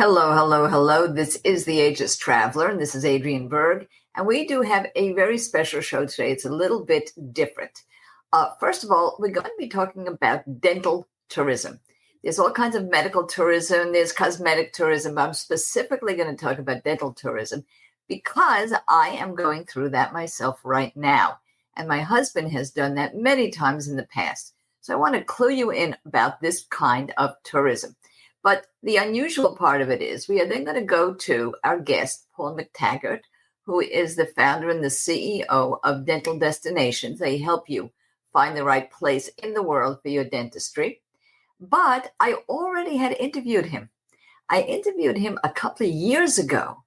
Hello, hello, hello. This is the Ageless Traveler, and this is Adriane Berg. And we do have a very special show today. It's a little bit different. First of all, we're going to be talking about dental tourism. There's all kinds of medical tourism, there's cosmetic tourism, but I'm specifically going to talk about dental tourism because I am going through that myself right now. And my husband has done that many times in the past. So I want to clue you in about this kind of tourism. But the unusual part of it is we are then going to go to our guest, Paul McTaggart, who is the founder and the CEO of Dental Destinations. They help you find the right place in the world for your dentistry. But I already had interviewed him. I interviewed him a couple of years ago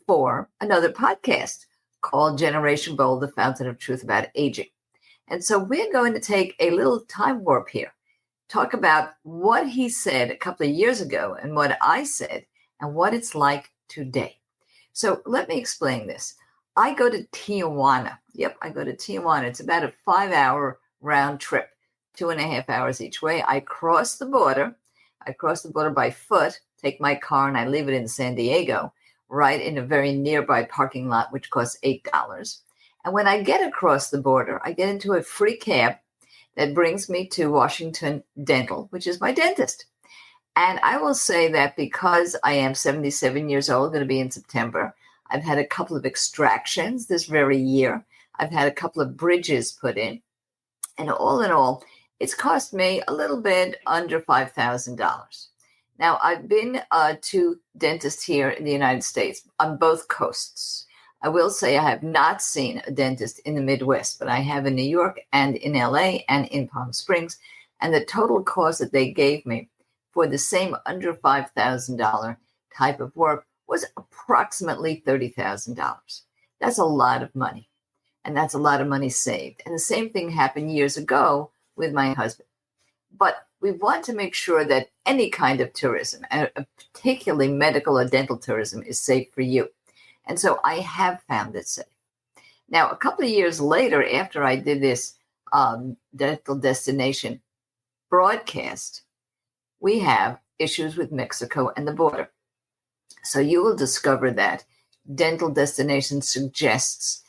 for another podcast called Generation Bold, the Fountain of Truth About Aging. And so we're going to take a little time warp here, talk about what he said a couple of years ago and what I said and what it's like today. So let me explain this. I go to Tijuana. Yep, I go to Tijuana. It's about a 5-hour round trip, 2.5 hours each way. I cross the border. I cross the border by foot, take my car, and I leave it in San Diego, right in a very nearby parking lot, which costs $8. And when I get across the border, I get into a free cab that brings me to Washington Dental, which is my dentist. And I will say that because I am 77 years old, going to be in September, I've had a couple of extractions this very year. I've had a couple of bridges put in. And all in all, it's cost me a little bit under $5,000. Now, I've been to dentists here in the United States on both coasts. I will say I have not seen a dentist in the Midwest, but I have in New York and in LA and in Palm Springs. And the total cost that they gave me for the same under $5,000 type of work was approximately $30,000. That's a lot of money. And that's a lot of money saved. And the same thing happened years ago with my husband. But we want to make sure that any kind of tourism, and particularly medical or dental tourism, is safe for you. And so I have found it safe. Now, a couple of years later, after I did this dental destination broadcast, we have issues with Mexico and the border. So you will discover that Dental Destination suggests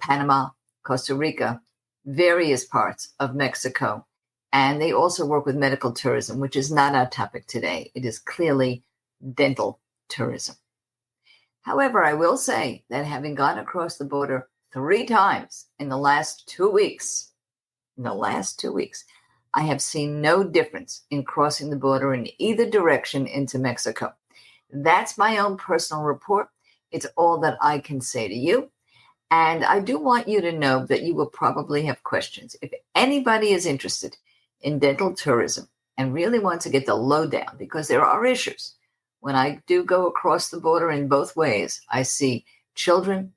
Panama, Costa Rica, various parts of Mexico. And they also work with medical tourism, which is not our topic today. It is clearly dental tourism. However, I will say that having gone across the border 3 times in the last 2 weeks, I have seen no difference in crossing the border in either direction into Mexico. That's my own personal report. It's all that I can say to you. And I do want you to know that you will probably have questions. If anybody is interested in dental tourism and really wants to get the lowdown, because there are issues. When I do go across the border in both ways, I see children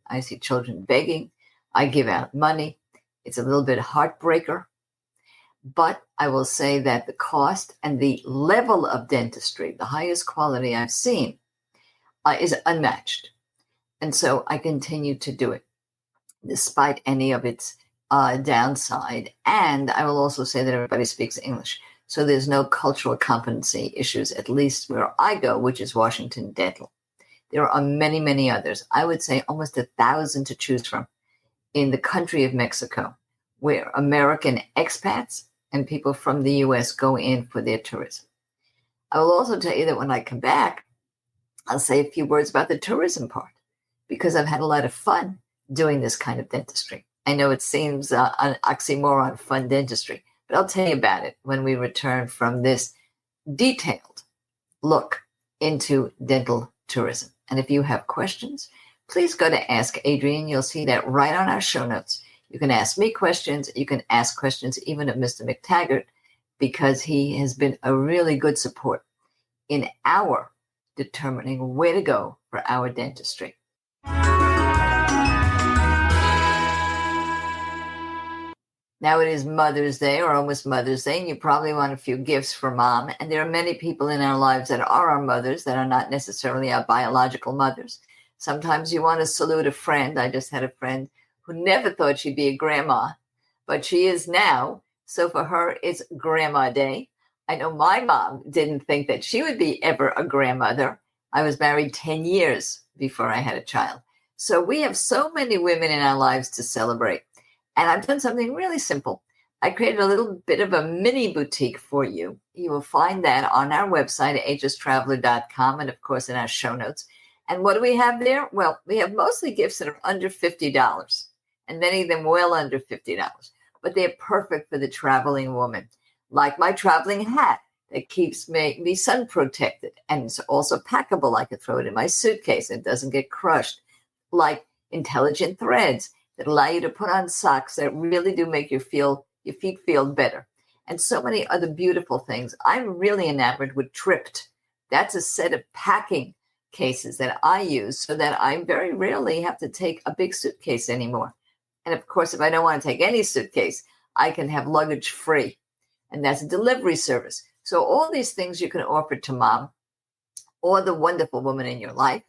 begging, I give out money. It's a little bit heartbreaker, but I will say that the cost and the level of dentistry, the highest quality I've seen, is unmatched. And so I continue to do it, despite any of its downside. And I will also say that everybody speaks English. So there's no cultural competency issues, at least where I go, which is Washington Dental. There are many, many others. I would say almost 1,000 to choose from in the country of Mexico, where American expats and people from the U.S. go in for their tourism. I will also tell you that when I come back, I'll say a few words about the tourism part, because I've had a lot of fun doing this kind of dentistry. I know it seems an oxymoron, fun dentistry, but I'll tell you about it when we return from this detailed look into dental tourism. And if you have questions, please go to Ask Adriane. You'll see that right on our show notes. You can ask me questions. You can ask questions even of Mr. McTaggart, because he has been a really good support in our determining where to go for our dentistry. Now it is Mother's Day, or almost Mother's Day, and you probably want a few gifts for Mom. And there are many people in our lives that are our mothers that are not necessarily our biological mothers. Sometimes you want to salute a friend. I just had a friend who never thought she'd be a grandma, but she is now. So for her, it's Grandma Day. I know my mom didn't think that she would be ever a grandmother, I was married 10 years before I had a child. So we have so many women in our lives to celebrate. And I've done something really simple. I created a little bit of a mini boutique for you. You will find that on our website at agestraveler.com and, of course, in our show notes. And what do we have there? Well, we have mostly gifts that are under $50 and many of them well under $50, but they're perfect for the traveling woman. Like my traveling hat that keeps me sun protected and it's also packable. I can throw it in my suitcase and it doesn't get crushed. Like intelligent threads that allow you to put on socks that really do make your feet feel better. And so many other beautiful things. I'm really enamored with Tripped. That's a set of packing cases that I use so that I very rarely have to take a big suitcase anymore. And of course, if I don't want to take any suitcase, I can have luggage free. And that's a delivery service. So all these things you can offer to mom or the wonderful woman in your life.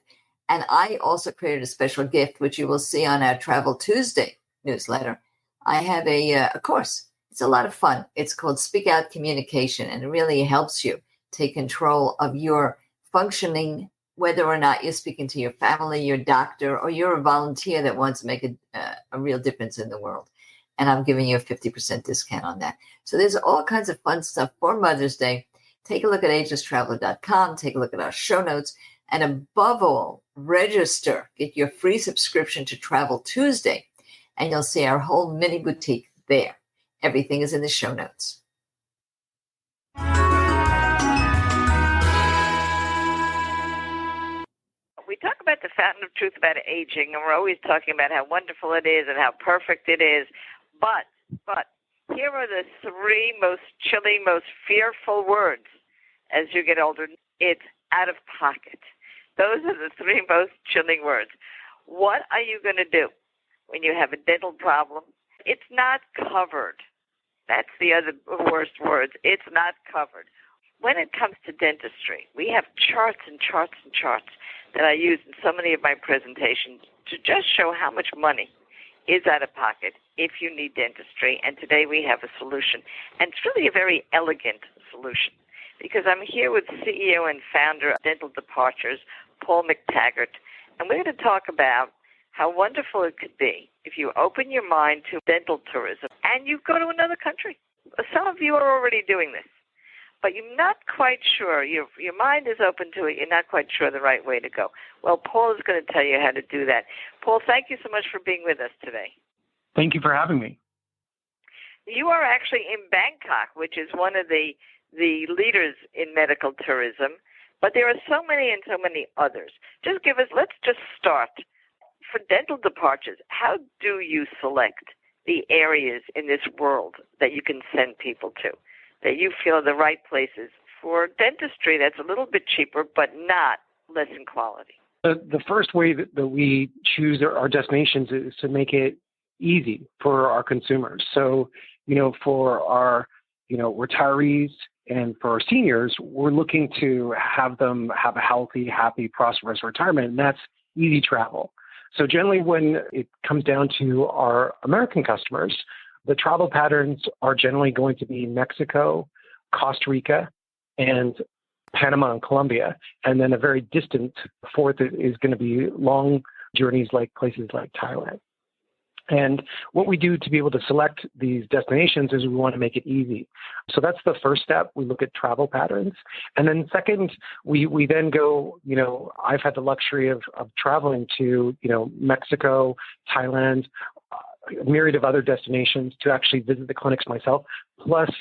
And I also created a special gift, which you will see on our Travel Tuesday newsletter. I have a course. It's a lot of fun. It's called Speak Out Communication, and it really helps you take control of your functioning, whether or not you're speaking to your family, your doctor, or you're a volunteer that wants to make a real difference in the world. And I'm giving you a 50% discount on that. So there's all kinds of fun stuff for Mother's Day. Take a look at agestraveler.com. Take a look at our show notes. And above all, register. Get your free subscription to Travel Tuesday. And you'll see our whole mini boutique there. Everything is in the show notes. We talk about the fountain of truth about aging, and we're always talking about how wonderful it is and how perfect it is. But here are the three most chilling, most fearful words as you get older. It's out of pocket. Those are the three most chilling words. What are you going to do when you have a dental problem? It's not covered. That's the other worst words. It's not covered. When it comes to dentistry, we have charts and charts and charts that I use in so many of my presentations to just show how much money is out of pocket if you need dentistry. And today we have a solution. And it's really a very elegant solution because I'm here with CEO and founder of Dental Departures, Paul McTaggart. And we're going to talk about how wonderful it could be if you open your mind to dental tourism and you go to another country. Some of you are already doing this, but you're not quite sure. Your mind is open to it. You're not quite sure the right way to go. Well, Paul is going to tell you how to do that. Paul, thank you so much for being with us today. Thank you for having me. You are actually in Bangkok, which is one of the leaders in medical tourism, but there are so many and so many others. Let's just start. For Dental Departures, how do you select the areas in this world that you can send people to, that you feel are the right places for dentistry that's a little bit cheaper but not less in quality? The first way that we choose our destinations is to make it easy for our consumers. So, for our, retirees and for our seniors, we're looking to have them have a healthy, happy, prosperous retirement, and that's easy travel. So generally when it comes down to our American customers, the travel patterns are generally going to be Mexico, Costa Rica, and Panama and Colombia. And then a very distant fourth is going to be long journeys like places like Thailand. And what we do to be able to select these destinations is we want to make it easy. So that's the first step. We look at travel patterns. And then second, we then go, I've had the luxury of traveling to, Mexico, Thailand, a myriad of other destinations to actually visit the clinics myself. Plus,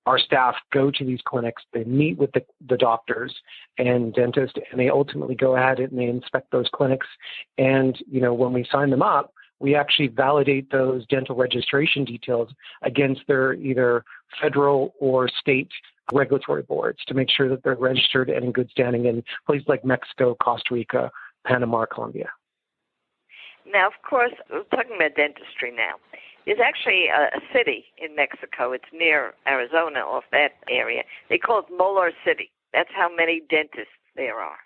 our staff go to these clinics, they meet with the doctors and dentists, and they ultimately go ahead and they inspect those clinics. And, when we sign them up, we actually validate those dental registration details against their either federal or state regulatory boards to make sure that they're registered and in good standing in places like Mexico, Costa Rica, Panama, Colombia. Now, of course, we're talking about dentistry now. There's actually a city in Mexico. It's near Arizona, off that area. They call it Molar City. That's how many dentists there are.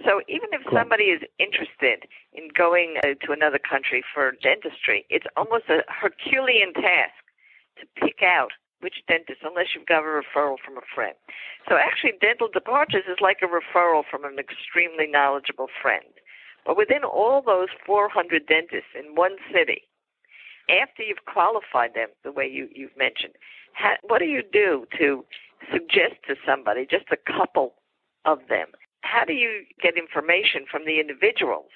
So even if somebody is interested in going to another country for dentistry, it's almost a Herculean task to pick out which dentist, unless you've got a referral from a friend. So actually, Dental Departures is like a referral from an extremely knowledgeable friend. But within all those 400 dentists in one city, after you've qualified them the way you've mentioned, what do you do to suggest to somebody, just a couple of them, how do you get information from the individuals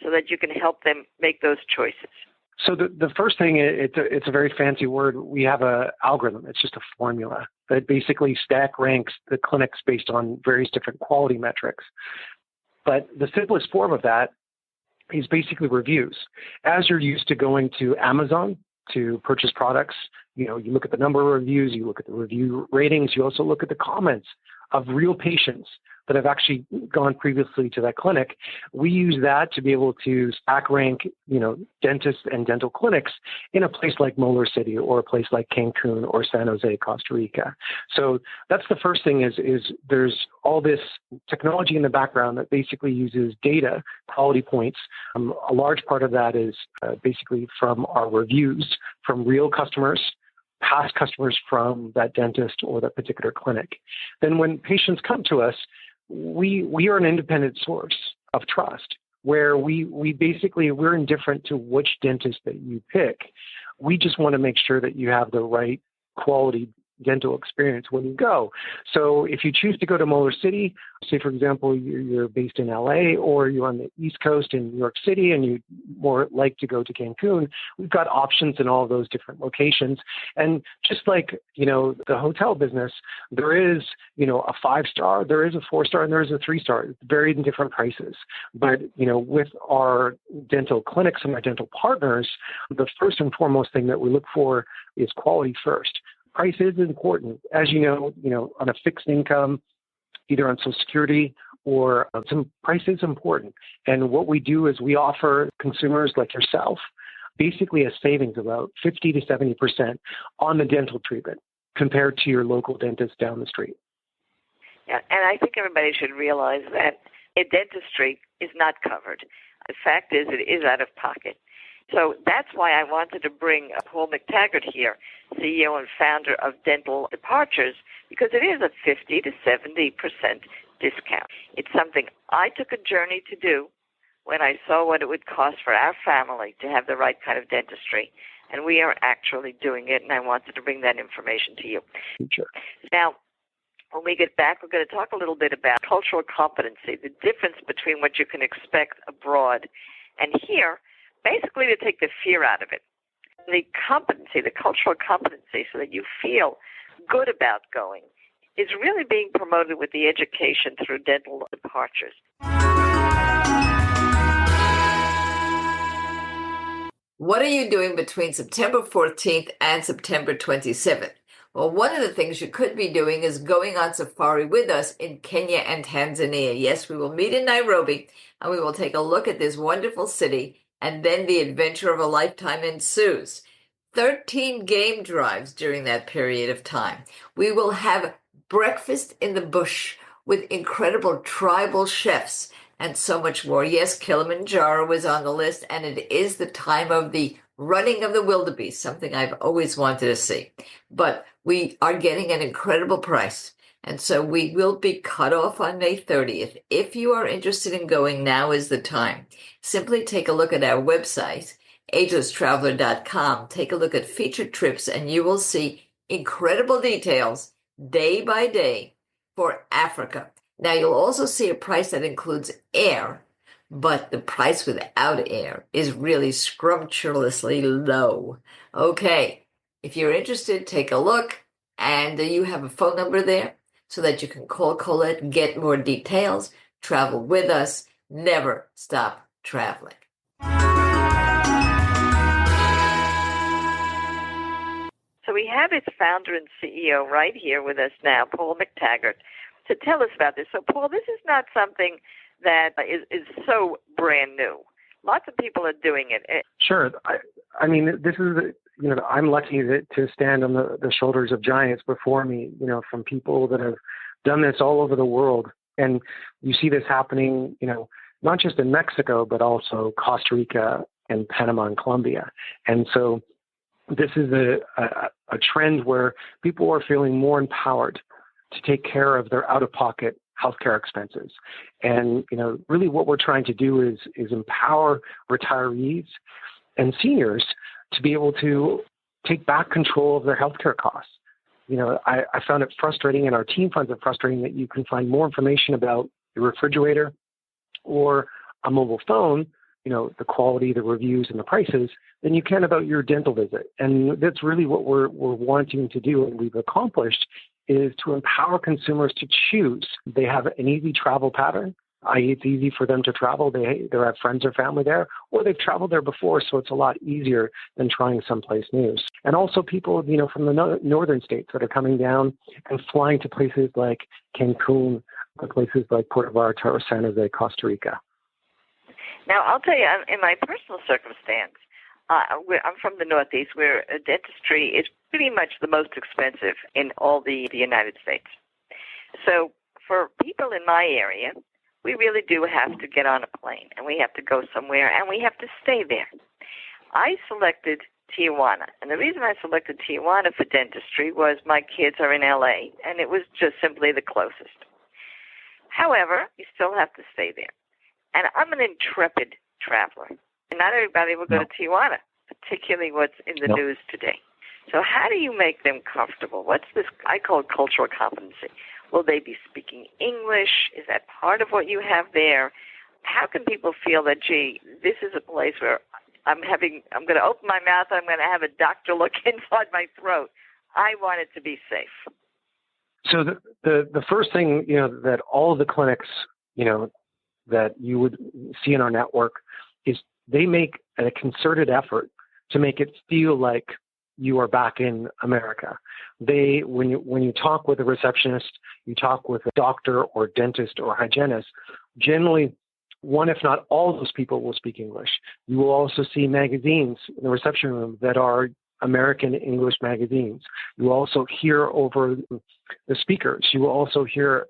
so that you can help them make those choices? So the first thing, it's a very fancy word. We have an algorithm. It's just a formula that basically stack ranks the clinics based on various different quality metrics. But the simplest form of that is basically reviews. As you're used to going to Amazon to purchase products, you look at the number of reviews, you look at the review ratings, you also look at the comments of real patients that have actually gone previously to that clinic. We use that to be able to stack rank, dentists and dental clinics in a place like Molar City or a place like Cancun or San Jose, Costa Rica. So that's the first thing is there's all this technology in the background that basically uses data, quality points. A large part of that is basically from our reviews from real customers, past customers from that dentist or that particular clinic. Then when patients come to us, we are an independent source of trust where we're indifferent to which dentist that you pick. We just want to make sure that you have the right quality dental experience when you go. So if you choose to go to Molar City, say, for example, you're based in LA or you're on the East Coast in New York City and you more like to go to Cancun, we've got options in all those different locations. And just like, the hotel business, there is, a 5-star, there is a 4-star, and there is a 3-star. It's varied in different prices. But, with our dental clinics and our dental partners, the first and foremost thing that we look for is quality first. Price is important. As you know, on a fixed income, either on Social Security or some price is important. And what we do is we offer consumers like yourself basically a savings of about 50 to 70% on the dental treatment compared to your local dentist down the street. Yeah, and I think everybody should realize that a dentistry is not covered. The fact is, it is out of pocket. So that's why I wanted to bring Paul McTaggart here, CEO and founder of Dental Departures, because it is a 50 to 70% discount. It's something I took a journey to do when I saw what it would cost for our family to have the right kind of dentistry. And we are actually doing it, and I wanted to bring that information to you. Sure. Now, when we get back, we're going to talk a little bit about cultural competency, the difference between what you can expect abroad and here, basically to take the fear out of it. The competency, the cultural competency, so that you feel good about going, is really being promoted with the education through Dental Departures. What are you doing between September 14th and September 27th? Well, one of the things you could be doing is going on safari with us in Kenya and Tanzania. Yes, we will meet in Nairobi, and we will take a look at this wonderful city, and then the adventure of a lifetime ensues. 13 game drives during that period of time. We will have breakfast in the bush with incredible tribal chefs and so much more. Yes, Kilimanjaro is on the list, and it is the time of the running of the wildebeest, something I've always wanted to see. But we are getting an incredible price, and so we will be cut off on May 30th. If you are interested in going, now is the time. Simply take a look at our website, agelesstraveler.com. Take a look at featured trips, and you will see incredible details day by day for Africa. Now, you'll also see a price that includes air, but the price without air is really scrumptiously low. Okay, if you're interested, take a look, and you have a phone number there so that you can call Colette, get more details, travel with us, never stop traveling. So we have its founder and CEO right here with us now, Paul McTaggart, to tell us about this. So, Paul, this is not something that is so brand new. Lots of people are doing it. Sure. I mean, this is, I'm lucky to stand on the shoulders of giants before me, from people that have done this all over the world. And you see this happening, not just in Mexico, but also Costa Rica and Panama and Colombia. And so this is a trend where people are feeling more empowered to take care of their out-of-pocket healthcare expenses. And, really what we're trying to do is empower retirees and seniors to be able to take back control of their healthcare costs. I found it frustrating, and our team finds it frustrating, that you can find more information about your refrigerator or a mobile phone, the quality, the reviews, and the prices, than you can about your dental visit. And that's really what we're wanting to do, and we've accomplished, is to empower consumers to choose. They have an easy travel pattern, i.e. it's easy for them to travel. They have friends or family there, or they've traveled there before, so it's a lot easier than trying someplace new. And also people, from the northern states that are coming down and flying to places like Cancun, or places like Puerto Vallarta or San Jose, Costa Rica. Now, I'll tell you, in my personal circumstance, I'm from the Northeast, where dentistry is pretty much the most expensive in all the United States. So for people in my area, we really do have to get on a plane, and we have to go somewhere, and we have to stay there. I selected Tijuana, and the reason I selected Tijuana for dentistry was my kids are in L.A., and it was just simply the closest. However, you still have to stay there. And I'm an intrepid traveler. And not everybody will go to Tijuana, particularly what's in the news today. So how do you make them comfortable? What's this? I call it cultural competency. Will they be speaking English? Is that part of what you have there? How can people feel that, gee, this is a place where I'm going to open my mouth, I'm going to have a doctor look inside my throat. I want it to be safe. So the first thing, that all of the clinics, that you would see in our network is they make a concerted effort to make it feel like you are back in America. When you talk with a receptionist, you talk with a doctor or dentist or hygienist, generally one, if not all, those people will speak English. You will also see magazines in the reception room that are American English magazines. You will also hear over the speakers. You will also hear,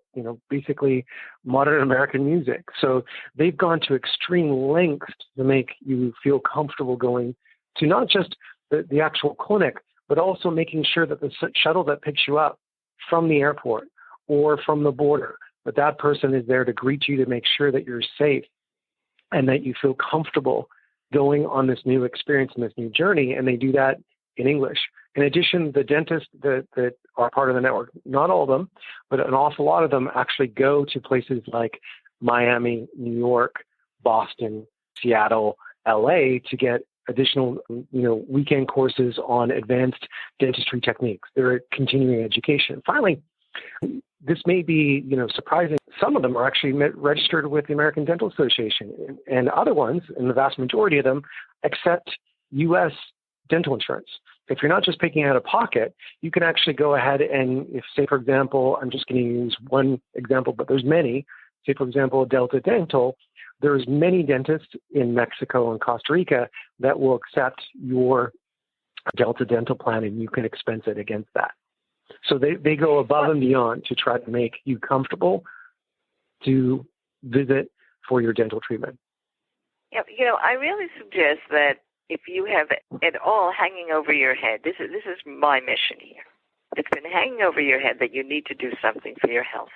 basically modern American music. So they've gone to extreme lengths to make you feel comfortable going to not just the actual clinic, but also making sure that the shuttle that picks you up from the airport or from the border, that person is there to greet you, to make sure that you're safe and that you feel comfortable going on this new experience and this new journey. And they do that in English. In addition, the dentists that are part of the network, not all of them, but an awful lot of them actually go to places like Miami, New York, Boston, Seattle, LA to get additional, weekend courses on advanced dentistry techniques. They're continuing education. Finally, this may be, surprising. Some of them are actually registered with the American Dental Association, and other ones, and the vast majority of them, accept U.S. dental insurance. If you're not just paying out of pocket, you can actually go ahead and, if, say, for example, I'm just going to use one example, but there's many. Say, for example, Delta Dental, there's many dentists in Mexico and Costa Rica that will accept your Delta Dental plan, and you can expense it against that. So they go above and beyond to try to make you comfortable to visit for your dental treatment. Yeah, I really suggest that if you have it all hanging over your head, this is my mission here. It's been hanging over your head that you need to do something for your health,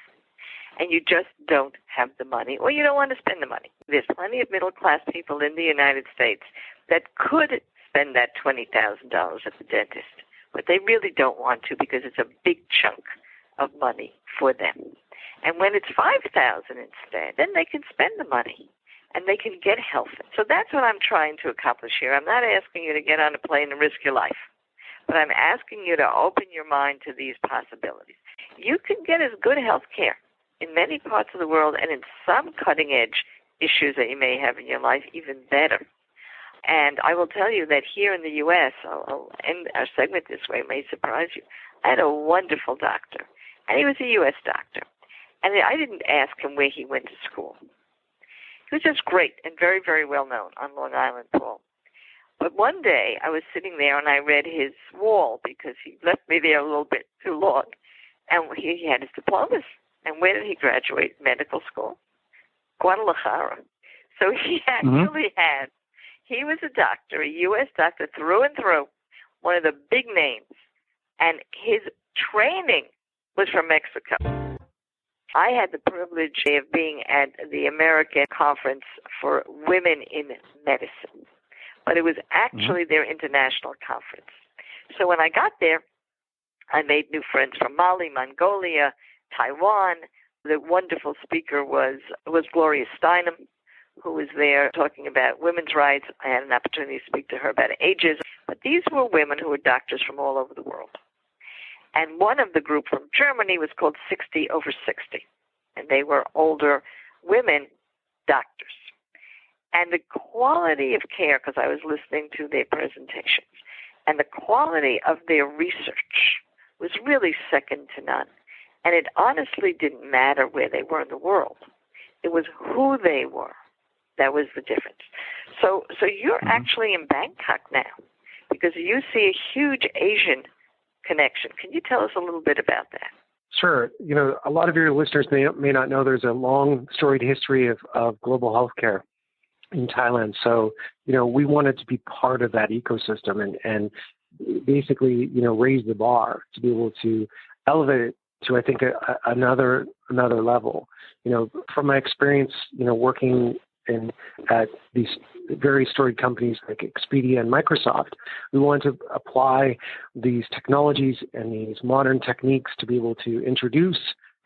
and you just don't have the money, or you don't want to spend the money. There's plenty of middle-class people in the United States that could spend that $20,000 at the dentist, but they really don't want to because it's a big chunk of money for them. And when it's $5,000 instead, then they can spend the money and they can get healthy. So that's what I'm trying to accomplish here. I'm not asking you to get on a plane and risk your life, but I'm asking you to open your mind to these possibilities. You can get as good health care in many parts of the world, and in some cutting-edge issues that you may have in your life, even better. And I will tell you that here in the U.S., I'll end our segment this way, it may surprise you, I had a wonderful doctor, and he was a U.S. doctor. And I didn't ask him where he went to school. He was just great and very, very well known on Long Island, Paul. But one day I was sitting there and I read his wall because he left me there a little bit too long. And he had his diplomas. And where did he graduate medical school? Guadalajara. So he actually he was a doctor, a U.S. doctor through and through, one of the big names, and his training was from Mexico. I had the privilege of being at the American Conference for Women in Medicine, but it was actually their international conference. So when I got there, I made new friends from Mali, Mongolia, Taiwan. The wonderful speaker was Gloria Steinem, who was there talking about women's rights. I had an opportunity to speak to her about ageism. But these were women who were doctors from all over the world. And one of the group from Germany was called 60 over 60. And they were older women doctors. And the quality of care, because I was listening to their presentations, and the quality of their research was really second to none. And it honestly didn't matter where they were in the world. It was who they were. That was the difference. So you're actually in Bangkok now because you see a huge Asian connection. Can you tell us a little bit about that? Sure. A lot of your listeners may not know there's a long storied history of global healthcare in Thailand. So, we wanted to be part of that ecosystem and basically, raise the bar to be able to elevate it to, I think, another level. From my experience, working at these very storied companies like Expedia and Microsoft, we want to apply these technologies and these modern techniques to be able to introduce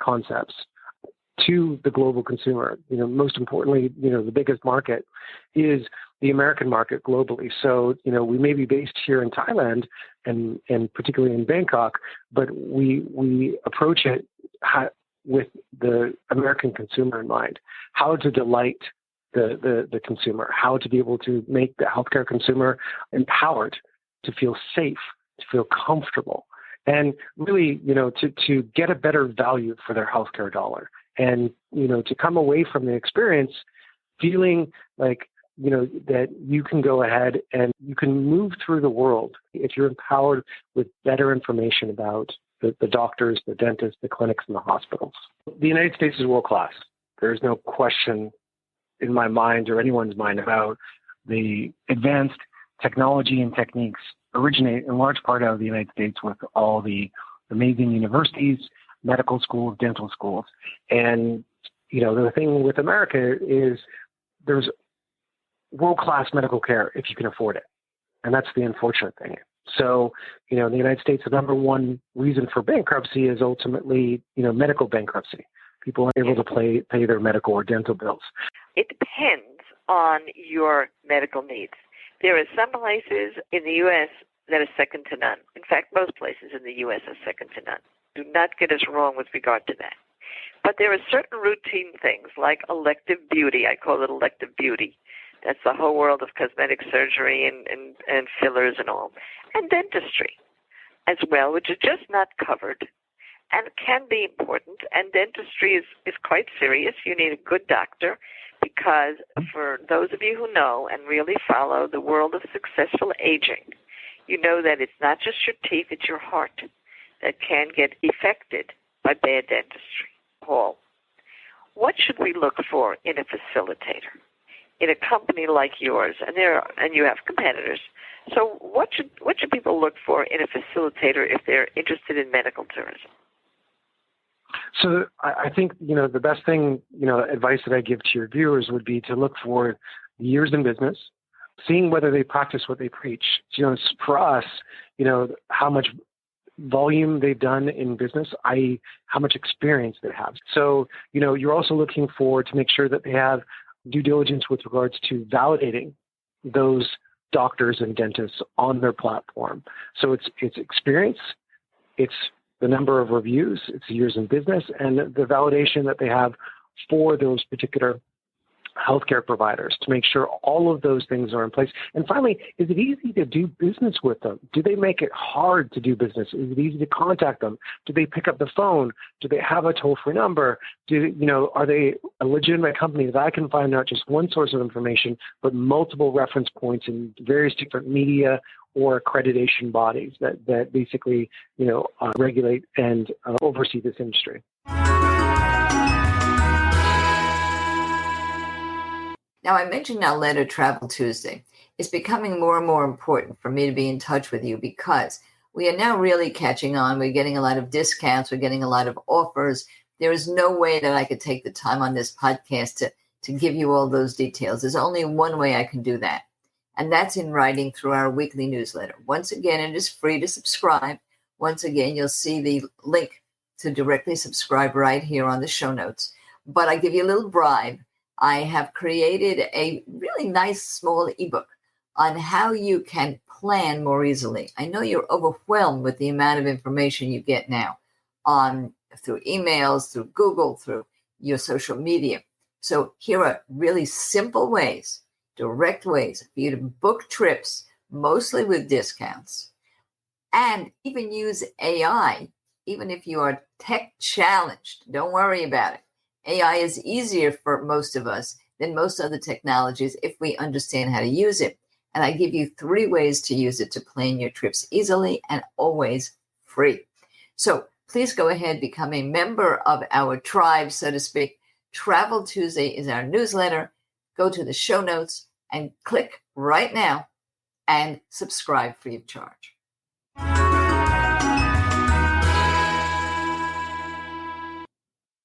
concepts to the global consumer. Most importantly, the biggest market is the American market globally. So, we may be based here in Thailand and particularly in Bangkok, but we approach it with the American consumer in mind, how to delight the consumer, how to be able to make the healthcare consumer empowered to feel safe, to feel comfortable, and really, to get a better value for their healthcare dollar. And, to come away from the experience feeling like, that you can go ahead and you can move through the world if you're empowered with better information about the doctors, the dentists, the clinics, and the hospitals. The United States is world-class. There's no question in my mind or anyone's mind about the advanced technology and techniques originate in large part out of the United States with all the amazing universities, medical schools, dental schools. And, the thing with America is there's world-class medical care if you can afford it. And that's the unfortunate thing. So, in the United States, the number one reason for bankruptcy is ultimately, medical bankruptcy. People aren't able to pay their medical or dental bills. It depends on your medical needs. There are some places in the U.S. that are second to none. In fact, most places in the U.S. are second to none. Do not get us wrong with regard to that. But there are certain routine things like elective beauty. I call it elective beauty. That's the whole world of cosmetic surgery and fillers and all. And dentistry as well, which is just not covered and can be important. And dentistry is quite serious. You need a good doctor because for those of you who know and really follow the world of successful aging, you know that it's not just your teeth, it's your heart that can get affected by bad dentistry. Paul, what should we look for in a facilitator? In a company like yours, and you have competitors. So what should people look for in a facilitator if they're interested in medical tourism? So I think, the best thing, advice that I give to your viewers would be to look for years in business, seeing whether they practice what they preach. For us, how much volume they've done in business, i.e. how much experience they have. So, you're also looking for to make sure that they have due diligence with regards to validating those doctors and dentists on their platform. So it's experience, it's the number of reviews, it's years in business, and the validation that they have for those particular healthcare providers to make sure all of those things are in place. And finally, is it easy to do business with them? Do they make it hard to do business? Is it easy to contact them? Do they pick up the phone? Do they have a toll-free number? Are they a legitimate company that I can find not just one source of information, but multiple reference points in various different media or accreditation bodies that basically, regulate and oversee this industry? Now, I mentioned our letter Travel Tuesday. it's becoming more and more important for me to be in touch with you because we are now really catching on. We're getting a lot of discounts. We're getting a lot of offers. There is no way that I could take the time on this podcast to give you all those details. There's only one way I can do that, and that's in writing through our weekly newsletter. Once again, it is free to subscribe. Once again, you'll see the link to directly subscribe right here on the show notes. But I give you a little bribe. I have created a really nice small ebook on how you can plan more easily. I know you're overwhelmed with the amount of information you get now through emails, through Google, through your social media. So here are really simple ways, direct ways for you to book trips, mostly with discounts, and even use AI, even if you are tech challenged. Don't worry about it. AI is easier for most of us than most other technologies if we understand how to use it. And I give you 3 ways to use it to plan your trips easily and always free. So please go ahead, become a member of our tribe, so to speak. Travel Tuesday is our newsletter. Go to the show notes and click right now and subscribe free of charge.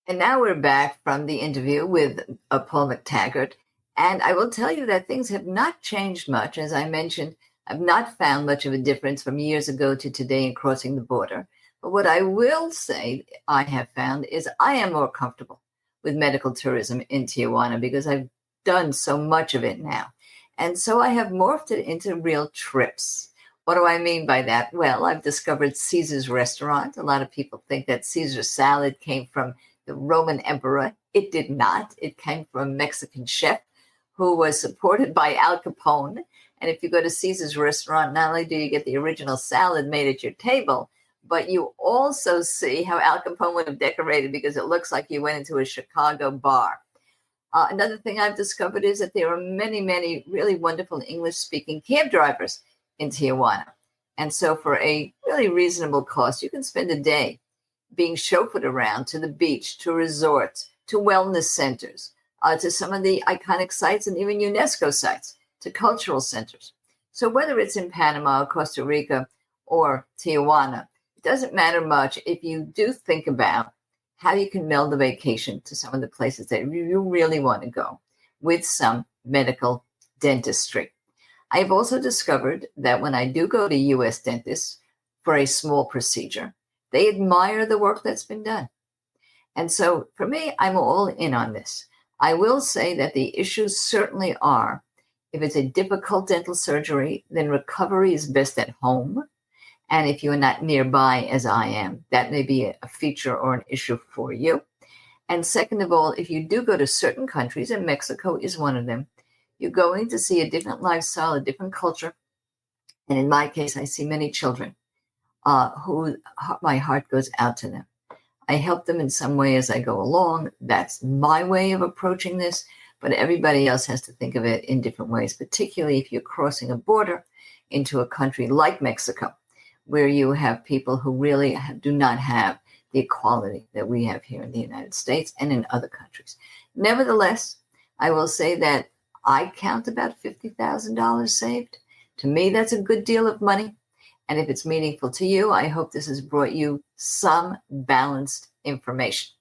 And now we're back from the interview with Paul McTaggart. And I will tell you that things have not changed much. As I mentioned, I've not found much of a difference from years ago to today in crossing the border. But what I will say I have found is I am more comfortable with medical tourism in Tijuana because I've done so much of it now. And so I have morphed it into real trips. What do I mean by that? Well, I've discovered Caesar's restaurant. A lot of people think that Caesar salad came from the Roman emperor. It did not. It came from a Mexican chef who was supported by Al Capone. And if you go to Caesar's restaurant, not only do you get the original salad made at your table, but you also see how Al Capone would have decorated because it looks like you went into a Chicago bar. Another thing I've discovered is that there are many, many really wonderful English-speaking cab drivers in Tijuana. And so for a really reasonable cost, you can spend a day being chauffeured around to the beach, to resorts, to wellness centers, to some of the iconic sites and even UNESCO sites, to cultural centers. So whether it's in Panama or Costa Rica or Tijuana, it doesn't matter much if you do think about how you can meld a vacation to some of the places that you really want to go with some medical dentistry. I've also discovered that when I do go to U.S. dentists for a small procedure, they admire the work that's been done. And so for me, I'm all in on this. I will say that the issues certainly are, if it's a difficult dental surgery, then recovery is best at home. And if you're not nearby, as I am, that may be a feature or an issue for you. And second of all, if you do go to certain countries, and Mexico is one of them, you're going to see a different lifestyle, a different culture. And in my case, I see many children who my heart goes out to them. I help them in some way as I go along. That's my way of approaching this, but everybody else has to think of it in different ways, particularly if you're crossing a border into a country like Mexico, where you have people who really do not have the equality that we have here in the United States and in other countries. Nevertheless, I will say that I count about $50,000 saved. To me, that's a good deal of money. And if it's meaningful to you, I hope this has brought you some balanced information.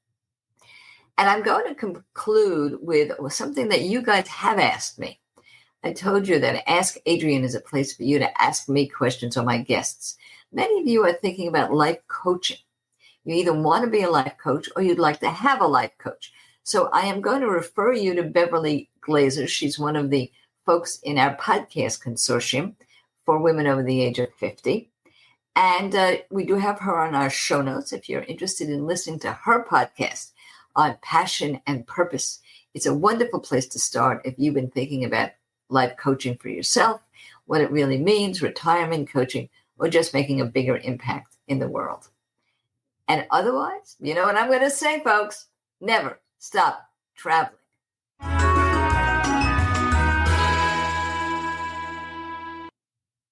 And I'm going to conclude with something that you guys have asked me. I told you that Ask Adriane is a place for you to ask me questions or my guests. Many of you are thinking about life coaching. You either want to be a life coach or you'd like to have a life coach. So I am going to refer you to Beverly Glazer. She's one of the folks in our podcast consortium for women over the age of 50. And we do have her on our show notes if you're interested in listening to her podcast on passion and purpose. It's a wonderful place to start if you've been thinking about life coaching for yourself, what it really means, retirement coaching, or just making a bigger impact in the world. And otherwise, you know what I'm going to say, folks, never stop traveling.